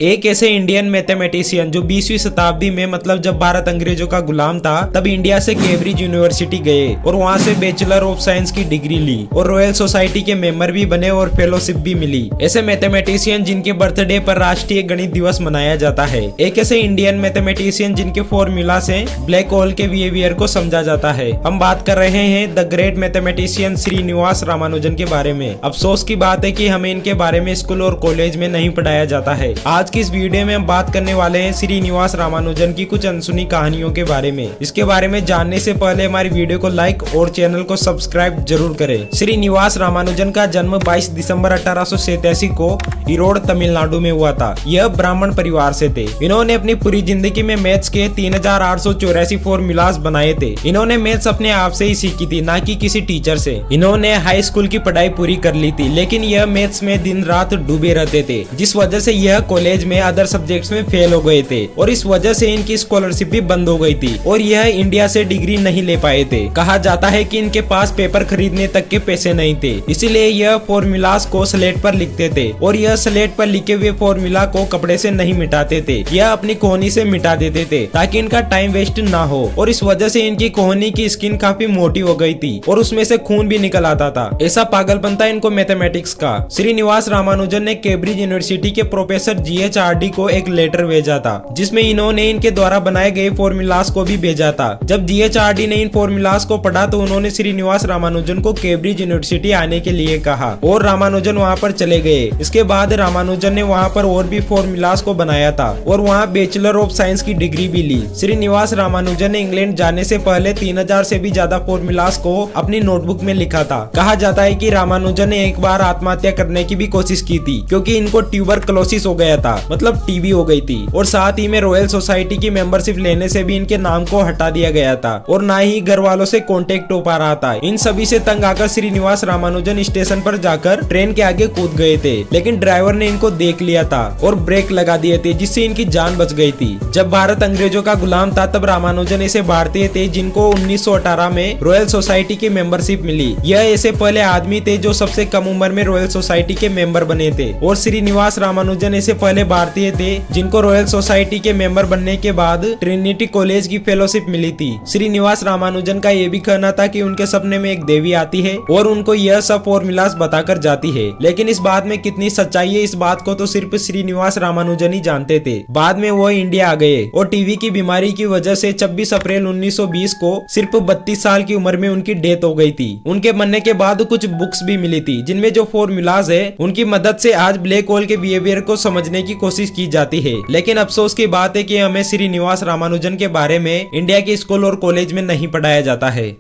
एक ऐसे Indian mathematician जो 20वीं शताब्दी में मतलब जब भारत अंग्रेजों का गुलाम था तब इंडिया से कैम्ब्रिज यूनिवर्सिटी गए और वहां से बैचलर ऑफ साइंस की डिग्री ली और रॉयल सोसाइटी के मेंबर भी बने और फेलोशिप भी मिली। ऐसे मैथमेटिशियन जिनके बर्थडे पर राष्ट्रीय गणित दिवस मनाया जाता है। एक ऐसे इंडियन मैथमेटिशियन जिनके फॉर्मूला से ब्लैक होल के बिहेवियर को समझा जाता है। हम बात कर रहे हैं the great mathematician Srinivasa Ramanujan के बारे में। अफसोस की बात है कि हमें इनके बारे में स्कूल और कॉलेज में नहीं पढ़ाया जाता है। आज की इस वीडियो में हम बात करने वाले हैं श्रीनिवास रामानुजन की कुछ अनसुनी कहानियों के बारे में। इसके बारे में जानने से पहले हमारी वीडियो को लाइक और चैनल को सब्सक्राइब जरूर करें। श्रीनिवास रामानुजन का जन्म 22 दिसंबर 1887 को ईरोड तमिलनाडु में हुआ था। यह ब्राह्मण परिवार से थे। इन्होंने अपनी पूरी जिंदगी में मैथ्स के 3884 फॉर्मूलाज बनाए थे। इन्होंने मैथ्स अपने आप से ही सीखी थी, ना कि किसी टीचर से। इन्होंने हाई स्कूल की पढ़ाई पूरी कर ली थी, लेकिन यह मैथ्स में दिन रात डूबे रहते थे, जिस वजह से यह कॉलेज में अदर सब्जेक्ट्स में फेल हो गए थे और इस वजह से इनकी स्कॉलरशिप भी बंद हो गई थी और यह इंडिया से डिग्री नहीं ले पाए थे। कहा जाता है कि इनके पास पेपर खरीदने तक के पैसे नहीं थे, इसीलिए यह फॉर्मूलाज को स्लेट पर लिखते थे और यह स्लेट पर लिखे हुए फॉर्मूला को कपड़े से नहीं मिटाते थे, यह अपनी कोहनी से मिटा देते थे ताकि इनका टाइम वेस्ट ना हो। और इस वजह से इनकी कोहनी की स्किन काफी मोटी हो गई थी और उसमें से खून भी निकल आता था। ऐसा पागलपन था इनको मैथमेटिक्स का। श्रीनिवास रामानुजन ने कैम्ब्रिज यूनिवर्सिटी के प्रोफेसर GHRD को एक लेटर भेजा था, जिसमें इन्होंने इनके द्वारा बनाए गए फॉर्मूलाज को भी भेजा था। जब GHRD ने इन फॉर्मूलाज को पढ़ा तो उन्होंने श्रीनिवास रामानुजन को कैम्ब्रिज यूनिवर्सिटी आने के लिए कहा और रामानुजन वहां पर चले गए। इसके बाद रामानुजन ने वहां पर और भी फॉर्मूलाज को बनाया था और वहां बैचलर ऑफ साइंस की डिग्री भी ली। श्रीनिवास रामानुजन ने इंग्लैंड जाने से पहले 3000 से भी ज्यादा फॉर्मूलाज को अपनी नोटबुक में लिखा था। कहा जाता है कि रामानुजन ने एक बार आत्महत्या करने की भी कोशिश की थी, क्योंकि इनको ट्यूबरक्लोसिस हो गया था, मतलब टीबी हो गई थी, और साथ ही में रॉयल सोसाइटी की मेंबरशिप लेने से भी इनके नाम को हटा दिया गया था और ना ही घर वालों से कांटेक्ट हो पा रहा था। इन सभी से तंग आकर श्रीनिवास रामानुजन स्टेशन पर जाकर ट्रेन के आगे कूद गए थे, लेकिन ड्राइवर ने इनको देख लिया था और ब्रेक लगा दिए थे, जिससे इनकी जान बच गई थी। जब भारत अंग्रेजों का गुलाम था तब रामानुजन ऐसे भारतीय थे जिनको 1918 में रॉयल सोसाइटी की मेंबरशिप मिली। यह ऐसे पहले आदमी थे जो सबसे कम उम्र में रॉयल सोसाइटी के मेंबर बने थे और श्रीनिवास रामानुजन ऐसे पहले भारतीय थे जिनको रॉयल सोसाइटी के मेंबर बनने के बाद ट्रिनिटी कॉलेज की फेलोशिप मिली थी। श्रीनिवास रामानुजन का यह भी कहना था कि उनके सपने में एक देवी आती है और उनको यह सब फॉर्मूलाज बताकर जाती है, लेकिन इस बात में कितनी सच्चाई है इस बात को तो सिर्फ श्रीनिवास रामानुजन ही जानते थे। बाद में वो इंडिया आ गए और टीवी की बीमारी की वजह से 26 अप्रैल 1920 को सिर्फ 32 साल की उम्र में उनकी डेथ हो गई थी। उनके मरने के बाद कुछ बुक्स भी मिली थी जिनमें जो फॉर्मूलाज है उनकी मदद से आज ब्लैक होल के बिहेवियर को समझने की कोशिश की जाती है। लेकिन अफसोस की बात है कि हमें श्रीनिवास रामानुजन के बारे में इंडिया के स्कूल और कॉलेज में नहीं पढ़ाया जाता है।